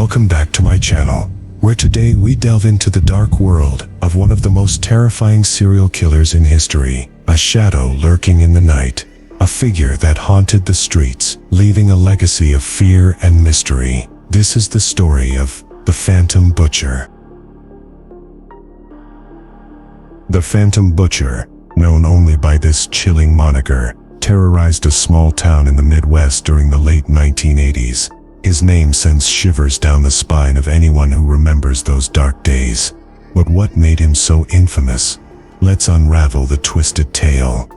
Welcome back to my channel, where today we delve into the dark world of one of the most terrifying serial killers in history, a shadow lurking in the night, a figure that haunted the streets, leaving a legacy of fear and mystery. This is the story of the Phantom Butcher. The Phantom Butcher, known only by this chilling moniker, terrorized a small town in the Midwest during the late 1980s. His name sends shivers down the spine of anyone who remembers those dark days. But what made him so infamous? Let's unravel the twisted tale.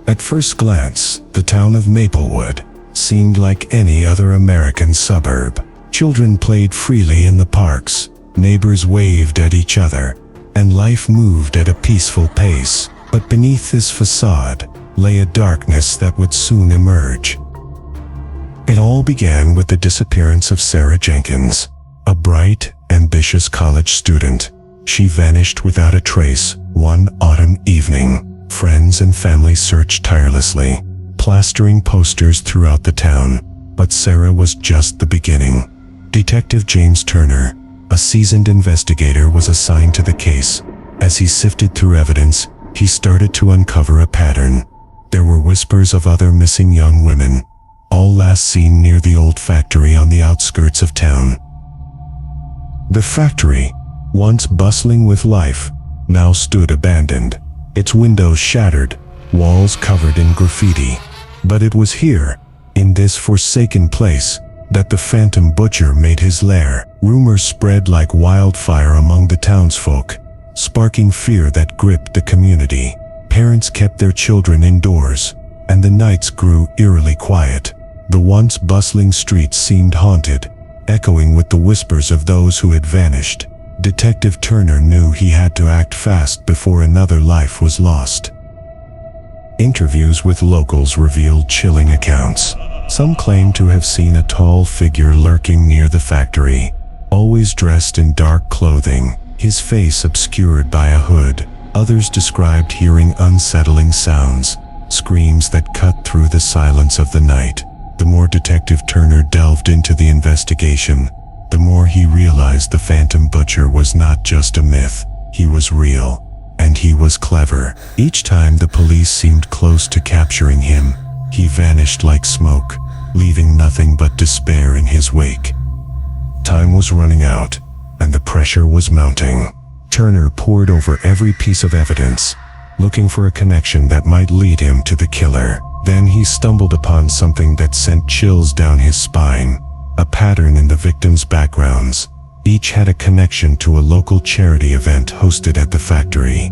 At first glance, the town of Maplewood seemed like any other American suburb. Children played freely in the parks, neighbors waved at each other, and life moved at a peaceful pace. But beneath this facade lay a darkness that would soon emerge. It all began with the disappearance of Sarah Jenkins, a bright, ambitious college student. She vanished without a trace one autumn evening. Friends and family searched tirelessly, plastering posters throughout the town. But Sarah was just the beginning. Detective James Turner, a seasoned investigator, was assigned to the case. As he sifted through evidence, he started to uncover a pattern. There were whispers of other missing young women, all last seen near the old factory on the outskirts of town. The factory, once bustling with life, now stood abandoned, its windows shattered, walls covered in graffiti. But it was here, in this forsaken place, that the Phantom Butcher made his lair. Rumors spread like wildfire among the townsfolk, sparking fear that gripped the community. Parents kept their children indoors, and the nights grew eerily quiet. The once bustling streets seemed haunted, echoing with the whispers of those who had vanished. Detective Turner knew he had to act fast before another life was lost. Interviews with locals revealed chilling accounts. Some claimed to have seen a tall figure lurking near the factory, always dressed in dark clothing, his face obscured by a hood. Others described hearing unsettling sounds, screams that cut through the silence of the night. The more Detective Turner delved into the investigation, the more he realized the Phantom Butcher was not just a myth. He was real, and he was clever. Each time the police seemed close to capturing him, he vanished like smoke, leaving nothing but despair in his wake. Time was running out, and the pressure was mounting. Turner pored over every piece of evidence, looking for a connection that might lead him to the killer. Then he stumbled upon something that sent chills down his spine, a pattern in the victims' backgrounds. Each had a connection to a local charity event hosted at the factory.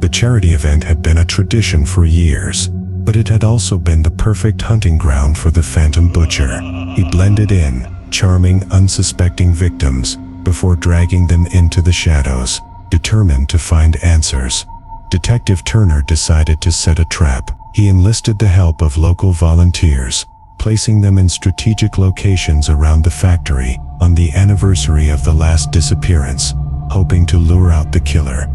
The charity event had been a tradition for years, but it had also been the perfect hunting ground for the Phantom Butcher. He blended in, charming unsuspecting victims before dragging them into the shadows, determined to find answers. Detective Turner decided to set a trap. He enlisted the help of local volunteers, placing them in strategic locations around the factory on the anniversary of the last disappearance, hoping to lure out the killer.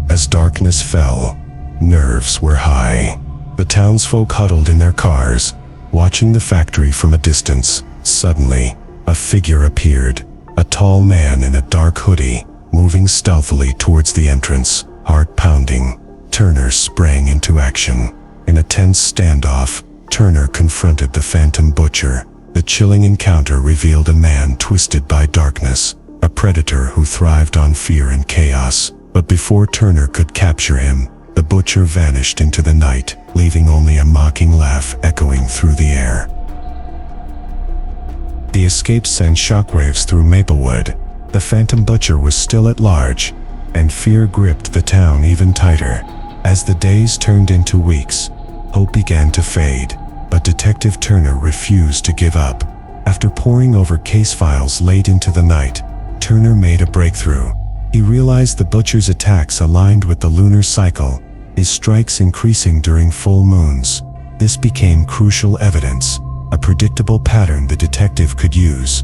As darkness fell, nerves were high. The townsfolk huddled in their cars, watching the factory from a distance. Suddenly, a figure appeared, a tall man in a dark hoodie, moving stealthily towards the entrance, heart pounding. Turner sprang into action. In a tense standoff, Turner confronted the Phantom Butcher. The chilling encounter revealed a man twisted by darkness, a predator who thrived on fear and chaos. But before Turner could capture him, the butcher vanished into the night, leaving only a mocking laugh echoing through the air. The escape sent shockwaves through Maplewood. The Phantom Butcher was still at large, and fear gripped the town even tighter. As the days turned into weeks, hope began to fade, but Detective Turner refused to give up. After poring over case files late into the night, Turner made a breakthrough. He realized the butcher's attacks aligned with the lunar cycle, his strikes increasing during full moons. This became crucial evidence, a predictable pattern the detective could use.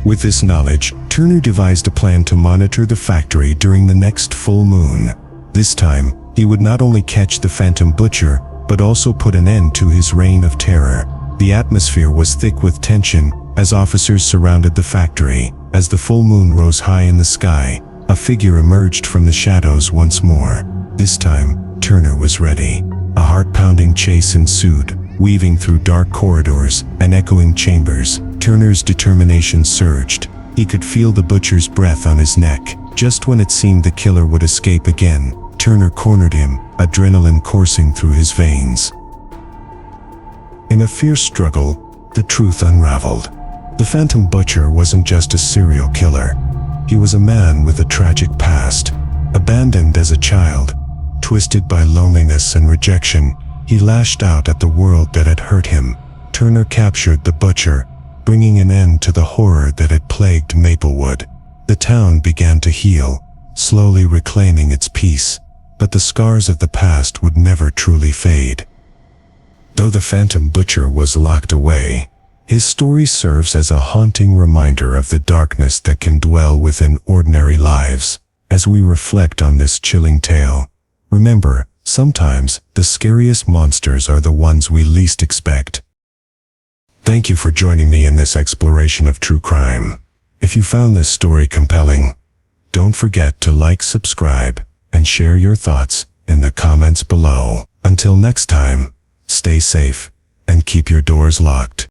With this knowledge, Turner devised a plan to monitor the factory during the next full moon. This time, he would not only catch the Phantom Butcher, but also put an end to his reign of terror. The atmosphere was thick with tension, As officers surrounded the factory, as the full moon rose high in the sky, a figure emerged from the shadows once more. This time, Turner was ready. A heart-pounding chase ensued, weaving through dark corridors and echoing chambers. Turner's determination surged. He could feel the butcher's breath on his neck. Just when it seemed the killer would escape again, Turner cornered him, adrenaline coursing through his veins. In a fierce struggle, the truth unraveled. The Phantom Butcher wasn't just a serial killer. He was a man with a tragic past. Abandoned as a child, twisted by loneliness and rejection, he lashed out at the world that had hurt him. Turner captured the butcher, bringing an end to the horror that had plagued Maplewood. The town began to heal, slowly reclaiming its peace, but the scars of the past would never truly fade. Though the Phantom Butcher was locked away, his story serves as a haunting reminder of the darkness that can dwell within ordinary lives. As we reflect on this chilling tale, remember, sometimes the scariest monsters are the ones we least expect. Thank you for joining me in this exploration of true crime. If you found this story compelling, don't forget to like, subscribe, and share your thoughts in the comments below. Until next time, stay safe and keep your doors locked.